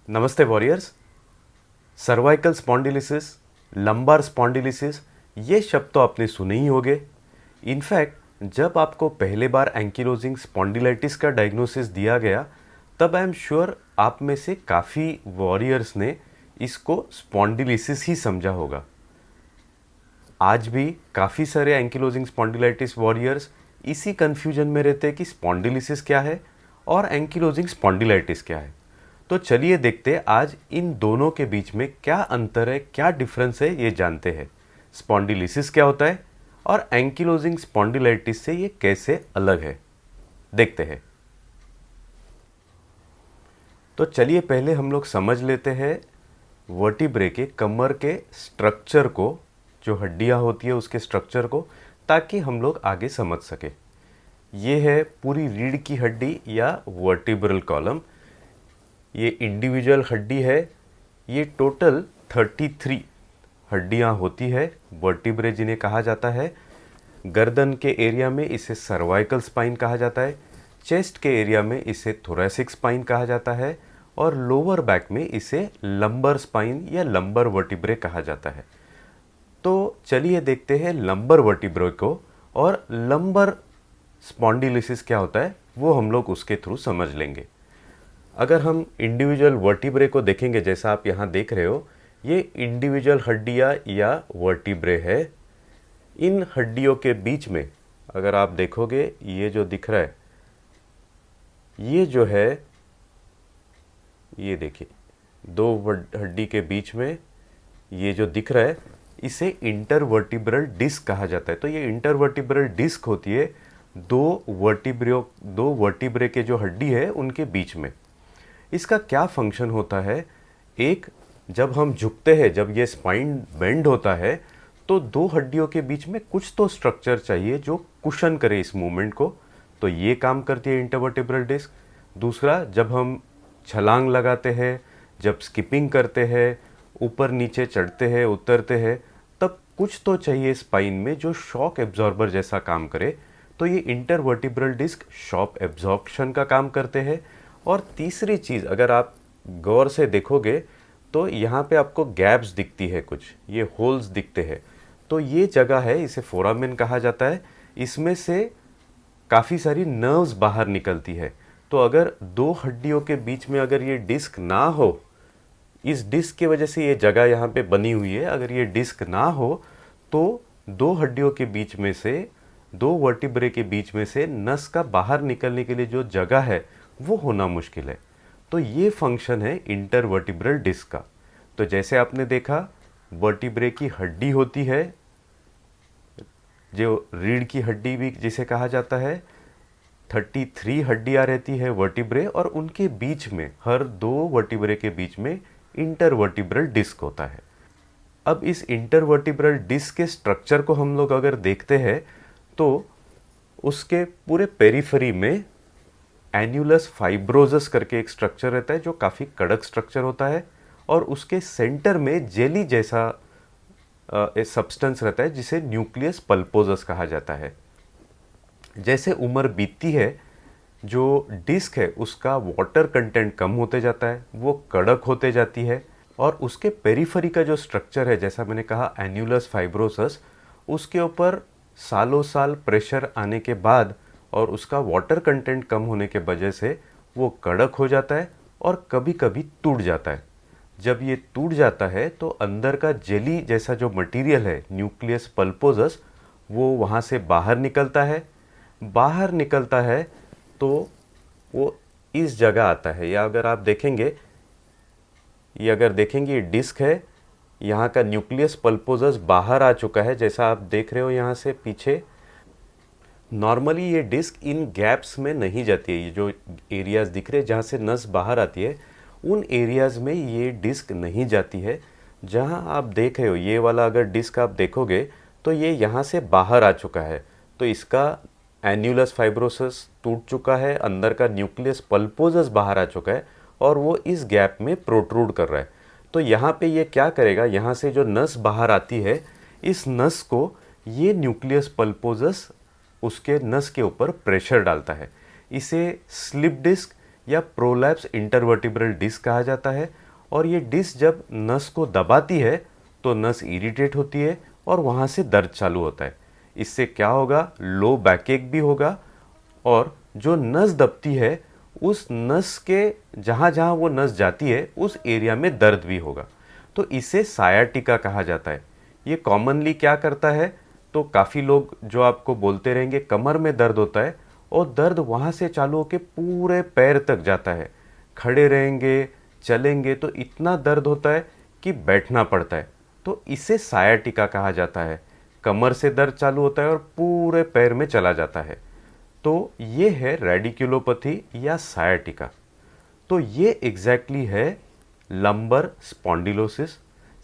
नमस्ते warriors. Cervical स्पॉन्डिलिसिस, lumbar स्पॉन्डिलिसिस, ये शब्द तो आपने सुने ही होंगे। इनफैक्ट जब आपको पहले बार एंकिलोजिंग स्पॉन्डिलाइटिस का डायग्नोसिस दिया गया तब आई एम श्योर आप में से काफ़ी वॉरियर्स ने इसको स्पॉन्डिलिसिस ही समझा होगा। आज भी काफ़ी सारे एंकिलोजिंग स्पॉन्डिलाइटिस वॉरियर्स इसी कन्फ्यूजन में रहते हैं कि स्पॉन्डिलिसिस क्या है और एंकिलोजिंग स्पॉन्डिलाइटिस क्या है। तो चलिए देखते हैं आज इन दोनों के बीच में क्या अंतर है, क्या डिफरेंस है, ये जानते हैं। स्पॉन्डिलिसिस क्या होता है और एंकिलोजिंग स्पॉन्डिलाइटिस से ये कैसे अलग है, देखते हैं। तो चलिए पहले हम लोग समझ लेते हैं वर्टिब्रे के कमर के स्ट्रक्चर को, जो हड्डियां होती है उसके स्ट्रक्चर को, ताकि हम लोग आगे समझ सके। ये है पूरी रीढ़ की हड्डी या वर्टिब्रल कॉलम। ये इंडिविजुअल हड्डी है। ये टोटल 33 हड्डियां होती है, वर्टिब्रे जिन्हें कहा जाता है। गर्दन के एरिया में इसे सर्वाइकल स्पाइन कहा जाता है, चेस्ट के एरिया में इसे थोरैसिक स्पाइन कहा जाता है और लोअर बैक में इसे लंबर स्पाइन या लंबर वर्टिब्रे कहा जाता है। तो चलिए देखते हैं लंबर वर्टिब्रे को, और लंबर स्पॉन्डिलिसिस क्या होता है वो हम लोग उसके थ्रू समझ लेंगे। अगर हम इंडिविजुअल वर्टिब्रे को देखेंगे, जैसा आप यहाँ देख रहे हो, ये इंडिविजुअल हड्डियाँ या वर्टिब्रे है। इन हड्डियों के बीच में अगर आप देखोगे, ये जो दिख रहा है, ये जो है, ये देखिए, दो हड्डी के बीच में ये जो दिख रहा है, इसे इंटरवर्टिब्रल डिस्क कहा जाता है। तो ये इंटरवर्टिब्रल डिस्क होती है दो वर्टिब्रे के जो हड्डी है उनके बीच में। इसका क्या फंक्शन होता है? एक, जब हम झुकते हैं, जब ये स्पाइन बेंड होता है, तो दो हड्डियों के बीच में कुछ तो स्ट्रक्चर चाहिए जो कुशन करे इस मूवमेंट को, तो ये काम करती है इंटरवर्टिब्रल डिस्क। दूसरा, जब हम छलांग लगाते हैं, जब स्किपिंग करते हैं, ऊपर नीचे चढ़ते हैं, उतरते हैं, तब कुछ तो चाहिए स्पाइन में जो शॉक एब्जॉर्बर जैसा काम करे, तो ये इंटरवर्टिब्रल डिस्क शॉक एब्जॉर्प्शन का काम करते हैं। और तीसरी चीज़, अगर आप गौर से देखोगे तो यहाँ पे आपको गैप्स दिखती है, कुछ ये होल्स दिखते हैं, तो ये जगह है, इसे फोरामेन कहा जाता है। इसमें से काफ़ी सारी नर्व्स बाहर निकलती है। तो अगर दो हड्डियों के बीच में अगर ये डिस्क ना हो, इस डिस्क की वजह से ये जगह यहाँ पे बनी हुई है, अगर ये डिस्क ना हो तो दो हड्डियों के बीच में से, दो वर्टिब्रे के बीच में से नस का बाहर निकलने के लिए जो जगह है वो होना मुश्किल है। तो ये फंक्शन है इंटरवर्टिब्रल डिस्क का। तो जैसे आपने देखा, वर्टिब्रे की हड्डी होती है, जो रीढ़ की हड्डी भी जिसे कहा जाता है, 33 हड्डियां रहती है वर्टिब्रे, और उनके बीच में, हर दो वर्टिब्रे के बीच में इंटरवर्टिब्रल डिस्क होता है। अब इस इंटरवर्टिब्रल डिस्क के स्ट्रक्चर को हम लोग अगर देखते हैं तो उसके पूरे पेरिफेरी में एन्युलस फाइब्रोजस करके एक स्ट्रक्चर रहता है जो काफ़ी कड़क स्ट्रक्चर होता है, और उसके सेंटर में जेली जैसा एक सब्सटेंस रहता है जिसे न्यूक्लियस पल्पोजस कहा जाता है। जैसे उम्र बीतती है, जो डिस्क है उसका वाटर कंटेंट कम होते जाता है, वो कड़क होते जाती है, और उसके पेरिफेरी का जो स्ट्रक्चर है, जैसा मैंने कहा एन्युलस फाइब्रोसस, उसके ऊपर सालों साल प्रेशर आने के बाद और उसका वाटर कंटेंट कम होने के वजह से वो कड़क हो जाता है और कभी कभी टूट जाता है। जब ये टूट जाता है तो अंदर का जेली जैसा जो मटेरियल है, न्यूक्लियस पल्पोजस, वो वहाँ से बाहर निकलता है। बाहर निकलता है तो वो इस जगह आता है, या अगर आप देखेंगे, ये डिस्क है, यहाँ का न्यूक्लियस पल्पोजस बाहर आ चुका है, जैसा आप देख रहे हो यहाँ से पीछे। नॉर्मली ये डिस्क इन गैप्स में नहीं जाती है, ये जो एरियाज दिख रहे हैं जहाँ से नस बाहर आती है, उन एरियाज में ये डिस्क नहीं जाती है। जहाँ आप देख रहे हो ये वाला अगर डिस्क आप देखोगे तो ये यहाँ से बाहर आ चुका है, तो इसका एन्युलस फाइब्रोसिस टूट चुका है, अंदर का न्यूक्लियस पल्पोजस बाहर आ चुका है और वो इस गैप में प्रोट्रूड कर रहा है। तो यहाँ पे ये क्या करेगा, यहाँ से जो नस बाहर आती है, इस नस को ये न्यूक्लियस पल्पोजस उसके नस के ऊपर प्रेशर डालता है। इसे स्लिप डिस्क या प्रोलैप्स इंटरवर्टिब्रल डिस्क कहा जाता है। और ये डिस्क जब नस को दबाती है तो नस इरिटेट होती है और वहाँ से दर्द चालू होता है। इससे क्या होगा, लो बैकएक भी होगा और जो नस दबती है उस नस के जहाँ जहाँ वो नस जाती है उस एरिया में दर्द भी होगा। तो इसे सायाटिका कहा जाता है। ये कॉमनली क्या करता है, तो काफ़ी लोग जो आपको बोलते रहेंगे कमर में दर्द होता है और दर्द वहाँ से चालू होकर पूरे पैर तक जाता है। खड़े रहेंगे, चलेंगे तो इतना दर्द होता है कि बैठना पड़ता है। तो इसे सायाटिका कहा जाता है। कमर से दर्द चालू होता है और पूरे पैर में चला जाता है। तो ये है रेडिकुलोपैथी या सायाटिका। तो ये एग्जैक्टली है लंबर स्पॉन्डिलोसिस।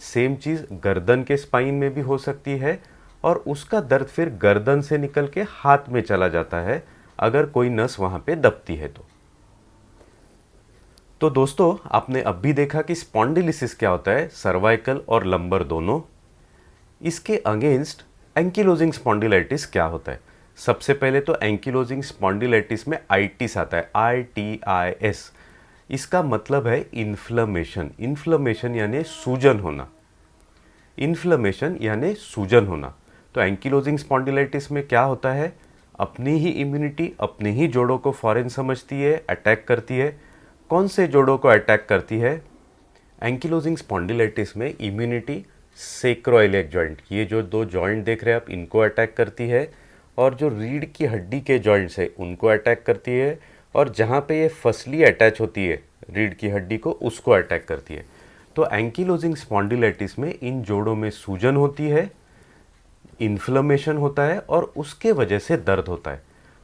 सेम चीज़ गर्दन के स्पाइन में भी हो सकती है और उसका दर्द फिर गर्दन से निकल के हाथ में चला जाता है अगर कोई नस वहाँ पे दबती है तो दोस्तों आपने अब भी देखा कि स्पॉन्डिलिसिस क्या होता है, सर्वाइकल और लंबर दोनों। इसके अगेंस्ट एंकिलोजिंग स्पॉन्डिलाइटिस क्या होता है। सबसे पहले तो एंकिलोजिंग स्पॉन्डिलाइटिस में आइटिस आता है, ITIS। इसका मतलब है इन्फ्लेमेशन। इन्फ्लेमेशन यानी सूजन होना। इन्फ्लेमेशन यानी सूजन होना। तो एंकिलोजिंग स्पॉन्डिलाइटिस में क्या होता है, अपनी ही इम्यूनिटी अपने ही जोड़ों को फौरन समझती है, अटैक करती है। कौन से जोड़ों को अटैक करती है? एंकिलोजिंग स्पॉन्डिलाइटिस में इम्यूनिटी सेक्रोइलियक जॉइंट, ये जो दो जॉइंट देख रहे हैं आप, इनको अटैक करती है। और जो रीढ़ की हड्डी के जॉइंट्स है उनको अटैक करती है। और जहाँ पे ये फसली अटैच होती है रीढ़ की हड्डी को, उसको अटैक करती है। तो एंकिलोजिंग स्पॉन्डिलाइटिस में इन जोड़ों में सूजन होती है, इन्फ्लेमेशन होता है और उसके वजह से दर्द होता है।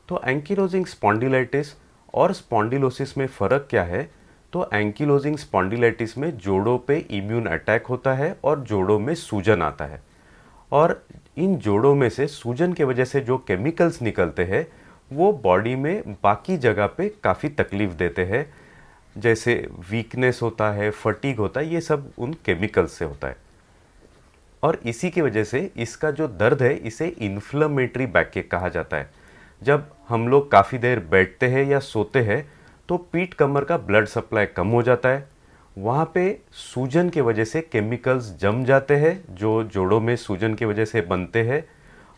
तो एंकिलोजिंग स्पॉन्डिलाइटिस और स्पॉन्डिलोसिस में फ़र्क क्या है? तो एंकिलोजिंग स्पॉन्डिलाइटिस में जोड़ों पे इम्यून अटैक होता है और जोड़ों में सूजन आता है। और इन जोड़ों में से सूजन के वजह से जो केमिकल्स निकलते हैं वो बॉडी में बाकी जगह पे काफ़ी तकलीफ देते हैं, जैसे वीकनेस होता है, फटीग होता है, ये सब उन केमिकल्स से होता है। और इसी की वजह से इसका जो दर्द है इसे इन्फ्लेमेटरी बैकएक कहा जाता है। जब हम लोग काफ़ी देर बैठते हैं या सोते हैं तो पीठ कमर का ब्लड सप्लाई कम हो जाता है। वहाँ पे सूजन के वजह से केमिकल्स जम जाते हैं जो जोड़ों में सूजन की वजह से बनते हैं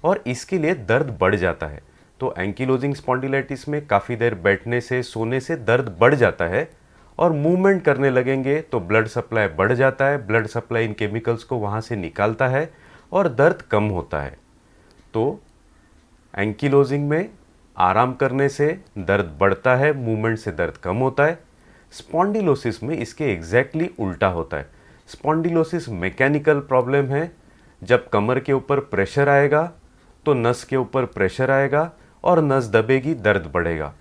और इसके लिए दर्द बढ़ जाता है। तो एंकिलोजिंग स्पॉन्डिलाइटिस में काफ़ी देर बैठने से, सोने से दर्द बढ़ जाता है और मूवमेंट करने लगेंगे तो ब्लड सप्लाई बढ़ जाता है। ब्लड सप्लाई इन केमिकल्स को वहाँ से निकालता है और दर्द कम होता है। तो एंकिलोजिंग में आराम करने से दर्द बढ़ता है, मूवमेंट से दर्द कम होता है। स्पॉन्डिलोसिस में इसके एग्जैक्टली उल्टा होता है। स्पॉन्डिलोसिस मैकेनिकल प्रॉब्लम है। जब कमर के ऊपर प्रेशर आएगा तो नस के ऊपर प्रेशर आएगा और नस दबेगी, दर्द बढ़ेगा।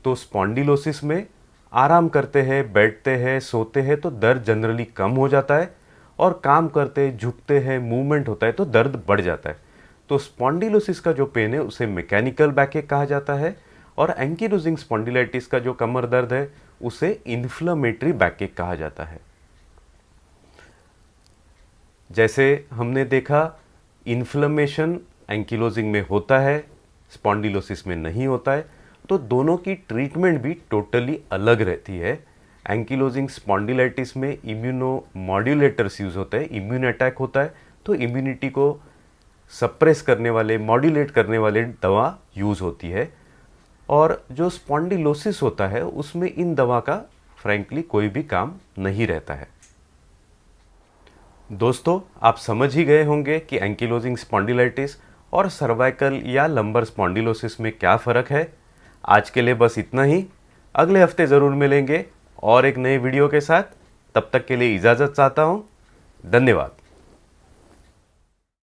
तो स्पॉन्डिलोसिस में आराम करते हैं, बैठते हैं, सोते हैं तो दर्द जनरली कम हो जाता है और काम करते, झुकते हैं, मूवमेंट होता है तो दर्द बढ़ जाता है। तो स्पॉन्डिलोसिस का जो पेन है उसे मैकेनिकल बैकएक कहा जाता है और एंकिलोजिंग स्पॉन्डिलाइटिस का जो कमर दर्द है उसे इन्फ्लेमेटरी बैकएक कहा जाता है। जैसे हमने देखा इन्फ्लेमेशन एंकिलोजिंग में होता है, स्पॉन्डिलोसिस में नहीं होता है, तो दोनों की ट्रीटमेंट भी टोटली अलग रहती है। एंकिलोजिंग स्पॉन्डिलाइटिस में इम्यूनो मॉड्यूलेटर्स यूज होते हैं, इम्यून अटैक होता है तो इम्यूनिटी को सप्रेस करने वाले, मॉड्यूलेट करने वाले दवा यूज़ होती है। और जो स्पॉन्डिलोसिस होता है उसमें इन दवा का फ्रैंकली कोई भी काम नहीं रहता है। दोस्तों आप समझ ही गए होंगे कि एंकिलोजिंग स्पॉन्डिलाइटिस और सर्वाइकल या लंबर स्पॉन्डिलोसिस में क्या फ़र्क है। आज के लिए बस इतना ही। अगले हफ्ते ज़रूर मिलेंगे और एक नए वीडियो के साथ। तब तक के लिए इजाज़त चाहता हूँ। धन्यवाद।